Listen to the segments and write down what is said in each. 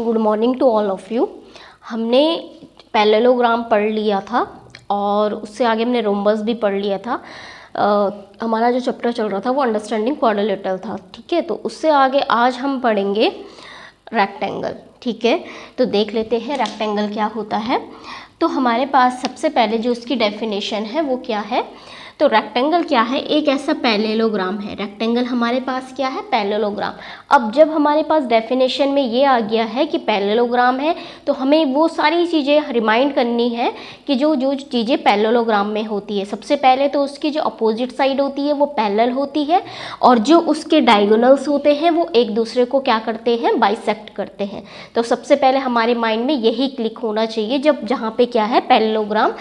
Good morning to all of you. हमने parallelogram पढ़ लिया था और उससे आगे हमने रोम्बस भी पढ़ लिया था। हमारा जो चैप्टर चल रहा था वो अंडरस्टैंडिंग क्वाड्रिलेटरल था, ठीक है। तो उससे आगे आज हम पढ़ेंगे रेक्टेंगल, ठीक है। तो देख लेते हैं रेक्टेंगल क्या होता है। तो हमारे पास सबसे पहले जो उसकी डेफिनेशन है वो क्या है, तो रेक्टेंगल क्या है, एक ऐसा पैरेललोग्राम है। रेक्टेंगल हमारे पास क्या है, पैरेललोग्राम। अब जब हमारे पास डेफिनेशन में ये आ गया है कि पैरेललोग्राम है, तो हमें वो सारी चीज़ें रिमाइंड करनी है कि जो जो चीज़ें पैरेललोग्राम में होती है। सबसे पहले तो उसकी जो अपोजिट साइड होती है वो पैरेलल होती है, और जो उसके डायगोनल्स होते हैं वो एक दूसरे को क्या करते हैं, बाइसेक्ट करते हैं। तो सबसे पहले हमारे माइंड में यही क्लिक होना चाहिए जब जहाँ पे क्या है, पैरेललोग्राम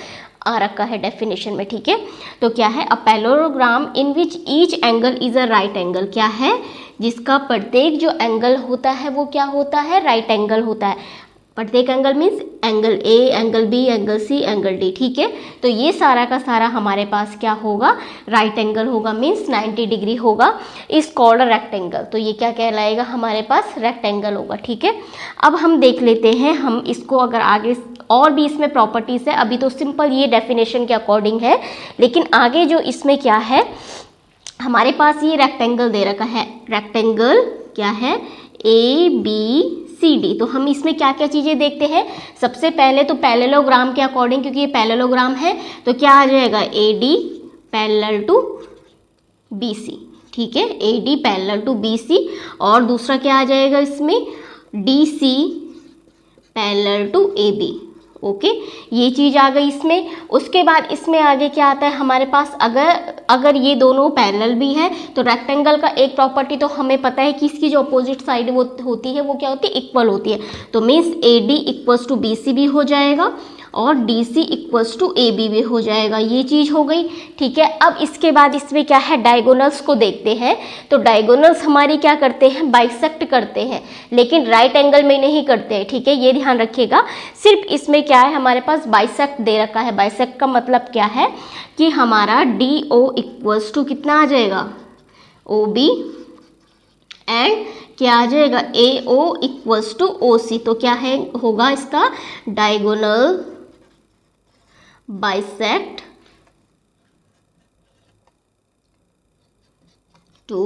आ रखा है डेफिनेशन में, ठीक है। तो क्या है, a parallelogram in which each angle is a right angle, क्या है, जिसका प्रत्येक जो एंगल होता है वो क्या होता है, राइट एंगल होता है। प्रत्येक angle means angle A, angle B, angle C, angle D, ठीक है। तो ये सारा का सारा हमारे पास क्या होगा, राइट एंगल होगा, मीन्स 90 डिग्री होगा। Is called rectangle. तो ये क्या कहलाएगा, हमारे पास रेक्टेंगल होगा, ठीक है। अब हम देख लेते हैं, हम इसको अगर आगे और भी इसमें प्रॉपर्टीज़ है, अभी तो सिंपल ये डेफिनेशन के अकॉर्डिंग है, लेकिन आगे जो इसमें क्या है, हमारे पास ये रेक्टेंगल दे रखा है। रेक्टेंगल क्या है, ए बी सी डी। तो हम इसमें क्या क्या चीज़ें देखते हैं, सबसे पहले तो पैरेललोग्राम के अकॉर्डिंग, क्योंकि ये पैरेललोग्राम है तो क्या आ जाएगा, A D parallel to B C, ठीक है, A D parallel to B C. और दूसरा क्या आ जाएगा इसमें, D C parallel to A B, okay, ये चीज़ आ गई इसमें। उसके बाद इसमें आगे क्या आता है हमारे पास, अगर ये दोनों पैरेलल भी है तो रेक्टेंगल का एक प्रॉपर्टी तो हमें पता है कि इसकी जो अपोजिट साइड वो होती है वो क्या होती है, इक्वल होती है। तो means A D equals to B C भी हो जाएगा और D C equals to A B भी हो जाएगा, ये चीज़ हो गई, ठीक है। अब इसके बाद इसमें क्या है, डायगोनल्स को देखते हैं। तो डायगोनल्स हमारी क्या करते हैं, बाइसेक्ट करते हैं, लेकिन राइट एंगल में नहीं करते हैं, ठीक है, ये ध्यान रखिएगा। सिर्फ इसमें क्या है, हमारे पास बाइसेक्ट दे रखा है। बाइसेक्ट का मतलब क्या है कि हमारा डी ओ इक्वल्स टू कितना आ जाएगा, ओ बी, एंड क्या आ जाएगा, ए ओ इक्वल्स टू ओ सी। तो क्या है, होगा इसका diagonal bisect to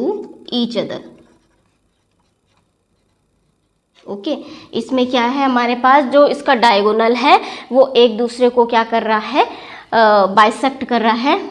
each other, okay. इसमें क्या है, हमारे पास जो इसका डायगोनल है वो एक दूसरे को क्या कर रहा है, बाइसेक्ट कर रहा है।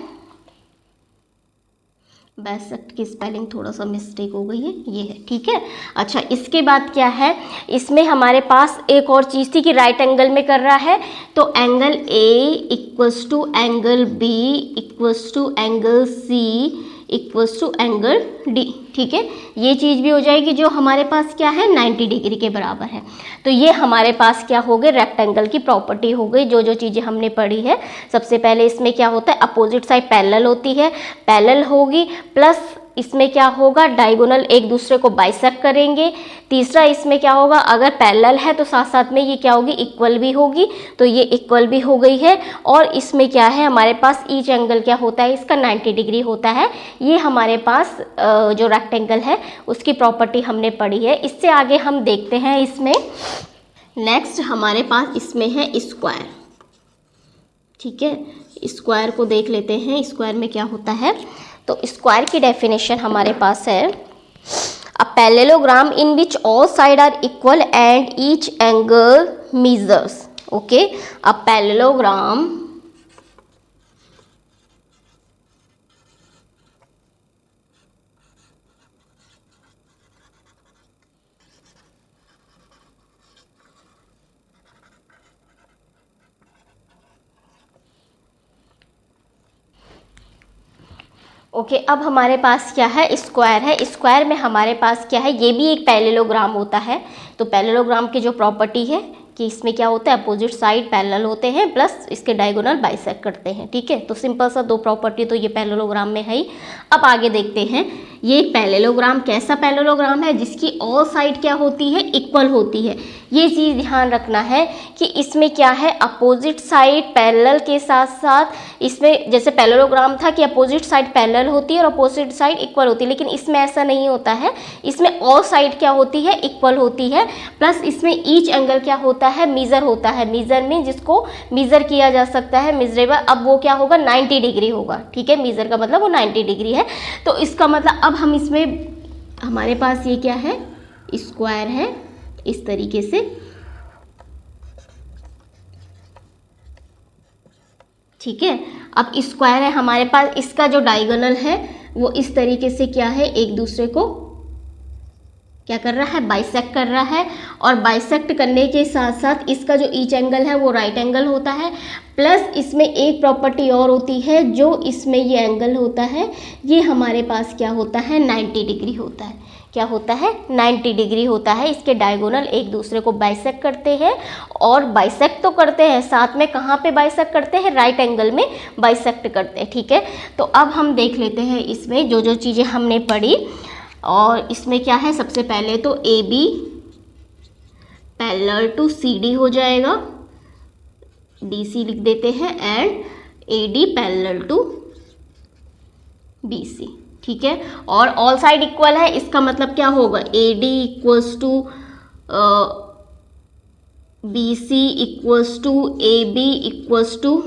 बाइसेक्ट की स्पेलिंग थोड़ा सा मिस्टेक हो गई है, ये है, ठीक है। अच्छा, इसके बाद क्या है, इसमें हमारे पास एक और चीज़ थी कि राइट एंगल में कर रहा है, तो angle A equals to angle B equals to angle C equals to angle D, ठीक है। ये चीज़ भी हो जाएगी जो हमारे पास क्या है, 90 डिग्री के बराबर है। तो ये हमारे पास क्या हो गए, रेक्टेंगल की प्रॉपर्टी हो गई, जो जो चीज़ें हमने पढ़ी है। सबसे पहले इसमें क्या होता है, अपोजिट साइड पैरेलल होती है, पैरेलल होगी, प्लस इसमें क्या होगा, डायगोनल एक दूसरे को बाइसेक्ट करेंगे। तीसरा इसमें क्या होगा, अगर पैरेलल है तो साथ साथ में ये क्या होगी, इक्वल भी होगी, तो ये इक्वल भी हो गई है। और इसमें क्या है, हमारे पास ईच एंगल क्या होता है, इसका 90 डिग्री होता है। ये हमारे पास जो रेक्टेंगल है उसकी प्रॉपर्टी हमने पढ़ी है। इससे आगे हम देखते हैं, इसमें नेक्स्ट हमारे पास इसमें है स्क्वायर, ठीक है। स्क्वायर को देख लेते हैं, स्क्वायर में क्या होता है। तो स्क्वायर की डेफिनेशन हमारे पास है, a parallelogram in which all side are equal and each angle measures, okay. A parallelogram okay. अब हमारे पास क्या है, स्क्वायर है। स्क्वायर में हमारे पास क्या है, ये भी एक पैरेललोग्राम होता है। तो पैरेललोग्राम की जो प्रॉपर्टी है कि इसमें क्या होता है, अपोजिट साइड पैरेलल होते हैं प्लस इसके डायगोनल बाइसेक्ट करते हैं। ठीक है, तो सिंपल सा दो प्रॉपर्टी तो ये पैरेललोग्राम में है ही। अब आगे देखते हैं, ये एक पैरेललोग्राम कैसा पैरेललोग्राम है, जिसकी ऑल साइड क्या होती है, इक्वल होती है। ये चीज़ ध्यान रखना है कि इसमें क्या है, अपोजिट साइड पैरेलल के साथ साथ इसमें जैसे पैरेललोग्राम था कि अपोजिट साइड पैरेलल होती है और अपोजिट साइड इक्वल होती है, लेकिन इसमें ऐसा नहीं होता है। इसमें ऑल साइड क्या होती है, इक्वल होती है, प्लस इसमें ईच एंगल क्या होता है, मीज़र होता है। मीज़र में जिसको मीज़र किया जा सकता है, मिजरेबल, अब वो क्या होगा, 90 डिग्री होगा। ठीक है, मीज़र का मतलब वो 90 डिग्री है। तो इसका मतलब अब हम इसमें, हमारे पास ये क्या है, स्क्वायर है इस तरीके से। ठीक है, अब स्क्वायर है हमारे पास, इसका जो डायगोनल है वो इस तरीके से क्या है, एक दूसरे को क्या कर रहा है, बाइसेक्ट कर रहा है। और बाइसेक्ट करने के साथ साथ इसका जो ईच एंगल है वो राइट एंगल होता है, प्लस इसमें एक प्रॉपर्टी और होती है, जो इसमें ये एंगल होता है ये हमारे पास क्या होता है, 90 डिग्री होता है। क्या होता है, 90 डिग्री होता है। इसके डायगोनल एक दूसरे को बाइसेक्ट करते हैं, और बाइसेक्ट तो करते हैं, साथ में कहाँ पे बाइसेक्ट करते हैं, राइट एंगल में बाइसेक्ट करते हैं। ठीक है, तो अब हम देख लेते हैं इसमें जो जो चीज़ें हमने पढ़ी। और इसमें क्या है, सबसे पहले तो A B parallel to C D हो जाएगा, डी सी लिख देते हैं, and A D parallel to B C. ठीक है, और ऑल साइड इक्वल है, इसका मतलब क्या होगा, A D equals to B C equals to A B equals to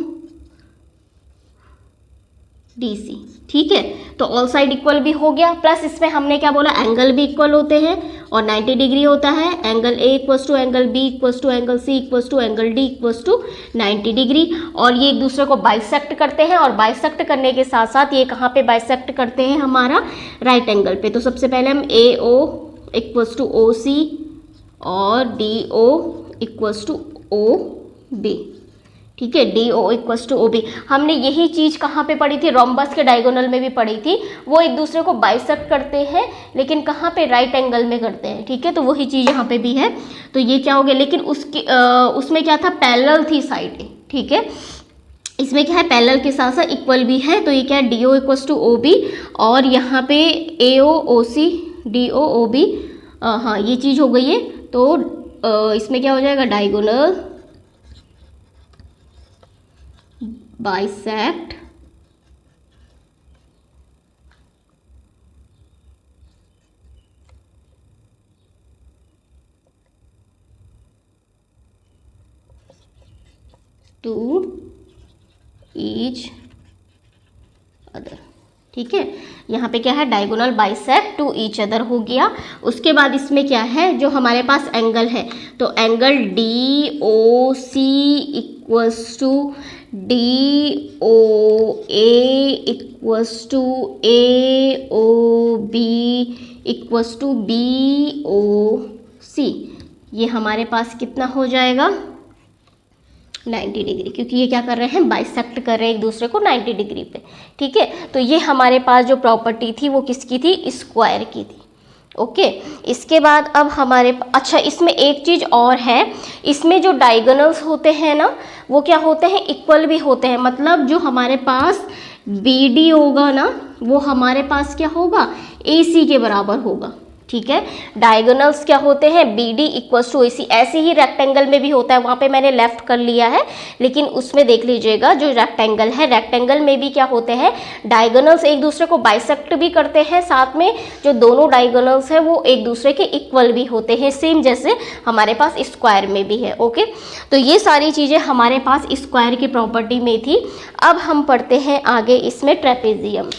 D C. ठीक है, तो ऑल साइड इक्वल भी हो गया, प्लस इसमें हमने क्या बोला, एंगल भी इक्वल होते हैं और 90 डिग्री होता है। Angle A equals to angle B equals to angle C equals to angle D equals to 90 degree, और ये एक दूसरे को बाइसेक्ट करते हैं। और बाइसेक्ट करने के साथ साथ ये कहाँ पे बाइसेक्ट करते हैं, हमारा राइट एंगल पे। तो सबसे पहले हम ए ओ इक्वल्स टू ओ सी और D O equals to O B. ठीक है, D O equals to O B. हमने यही चीज़ कहाँ पे पढ़ी थी, रोम्बस के डायगोनल में भी पढ़ी थी। वो एक दूसरे को बाइसेक्ट करते हैं, लेकिन कहाँ पे, राइट एंगल में करते हैं। ठीक है, तो वही चीज़ यहाँ पे भी है। तो ये क्या हो गया, लेकिन उसमें क्या था, पैरेलल थी साइडें। ठीक है, इसमें क्या है, पैरेलल के साथ साथ इक्वल भी है। तो ये क्या है, D O equals to O B, और यहाँ पे ए ओ ओ C D O O B, हाँ ये चीज़ हो गई है। तो इसमें क्या हो जाएगा, diagonal bisect to each other. ठीक है, यहाँ पे क्या है, diagonal bisect to each other हो गया। उसके बाद इसमें क्या है, जो हमारे पास एंगल है, तो angle D O C equals to D O A equals to A O B equals to B O C. ये हमारे पास कितना हो जाएगा, 90 डिग्री, क्योंकि ये क्या कर रहे हैं, बाइसेक्ट कर रहे हैं एक दूसरे को 90 डिग्री पे। ठीक है, तो ये हमारे पास जो प्रॉपर्टी थी वो किसकी थी, स्क्वायर की थी। ओके, इसके बाद अब हमारे, अच्छा इसमें एक चीज़ और है, इसमें जो डायगोनल्स होते हैं ना, वो क्या होते हैं, इक्वल भी होते हैं। मतलब जो हमारे पास बी डी होगा ना, वो हमारे पास क्या होगा, ए सी के बराबर होगा। ठीक है, डायगोनल्स क्या होते हैं, बी डी इक्वल्स टू ए सी। ऐसे ही रेक्टेंगल में भी होता है, वहाँ पे मैंने लेफ्ट कर लिया है, लेकिन उसमें देख लीजिएगा जो रेक्टेंगल है, रेक्टेंगल में भी क्या होते हैं, डायगोनल्स एक दूसरे को बाइसेक्ट भी करते हैं, साथ में जो दोनों डायगोनल्स है वो एक दूसरे के इक्वल भी होते हैं, सेम जैसे हमारे पास स्क्वायर में भी है। ओके, तो ये सारी चीज़ें हमारे पास स्क्वायर की प्रॉपर्टी में थी। अब हम पढ़ते हैं आगे इसमें ट्रेपेजियम।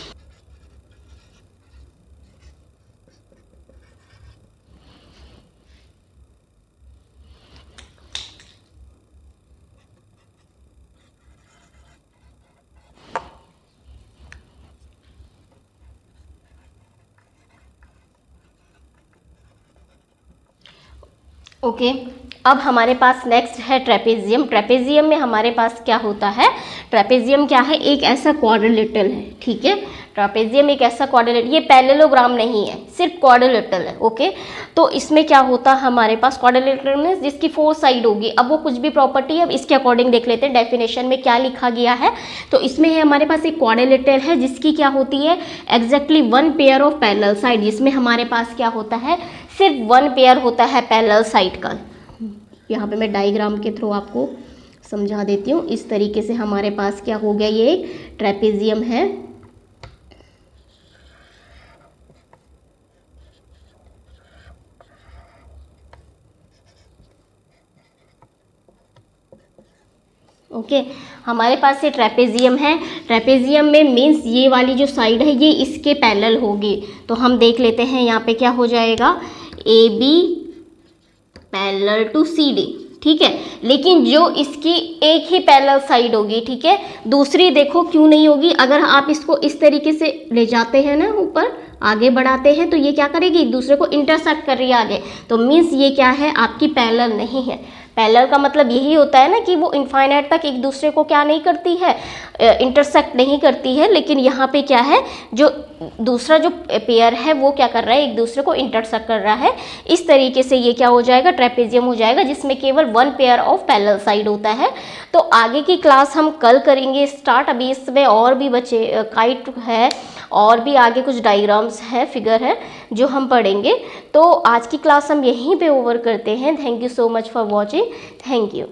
ओके, अब हमारे पास नेक्स्ट है ट्रेपेजियम। ट्रेपेजियम में हमारे पास क्या होता है, ट्रेपेजियम क्या है, एक ऐसा क्वाड्रिलेटरल है। ठीक है, ट्रापेजियम एक ऐसा क्वाड्रिलेटरल, ये पैरेललोग्राम नहीं है, सिर्फ क्वाड्रिलेटरल है। ओके, तो इसमें क्या होता है हमारे पास, क्वाड्रिलेटरल में जिसकी 4 साइड होगी। अब वो कुछ भी प्रॉपर्टी है, अब इसके अकॉर्डिंग देख लेते हैं डेफिनेशन में क्या लिखा गया है। तो इसमें है हमारे पास एक क्वाड्रिलेटरल है जिसकी क्या होती है, exactly 1 pair of parallel side, जिसमें हमारे पास क्या होता है, सिर्फ 1 पेयर होता है पैरेलल साइड का। यहाँ पे मैं डायग्राम के थ्रू आपको समझा देती हूँ। इस तरीके से हमारे पास क्या हो गया, ये ट्रेपेजियम है। ओके, हमारे पास ये ट्रेपेजियम है। ट्रेपेजियम में मीन्स ये वाली जो साइड है ये इसके पैरेलल होगी। तो हम देख लेते हैं यहाँ पे क्या हो जाएगा, A B parallel to C D, ठीक है। लेकिन जो इसकी एक ही पैरेलल साइड होगी, ठीक है, दूसरी देखो क्यों नहीं होगी। अगर आप इसको इस तरीके से ले जाते हैं ना, ऊपर आगे बढ़ाते हैं, तो ये क्या करेगी, एक दूसरे को इंटरसेक्ट कर रही है आगे। तो मीन्स ये क्या है, आपकी पैरेलल नहीं है। पैरेलल का मतलब यही होता है ना कि वो इनफाइनाइट तक एक दूसरे को क्या नहीं करती है, इंटरसेक्ट नहीं करती है। लेकिन यहाँ पे क्या है, जो दूसरा जो पेयर है वो क्या कर रहा है, एक दूसरे को इंटरसेक्ट कर रहा है। इस तरीके से ये क्या हो जाएगा, ट्रेपेजियम हो जाएगा, जिसमें केवल 1 पेयर ऑफ पैरेलल साइड होता है। तो आगे की क्लास हम कल करेंगे स्टार्ट। अभी इसमें और भी बचे, काइट है और भी आगे कुछ डायग्राम्स है, फिगर है जो हम पढ़ेंगे। तो आज की क्लास हम यहीं पे ओवर करते हैं। Thank you so much for watching. Thank you.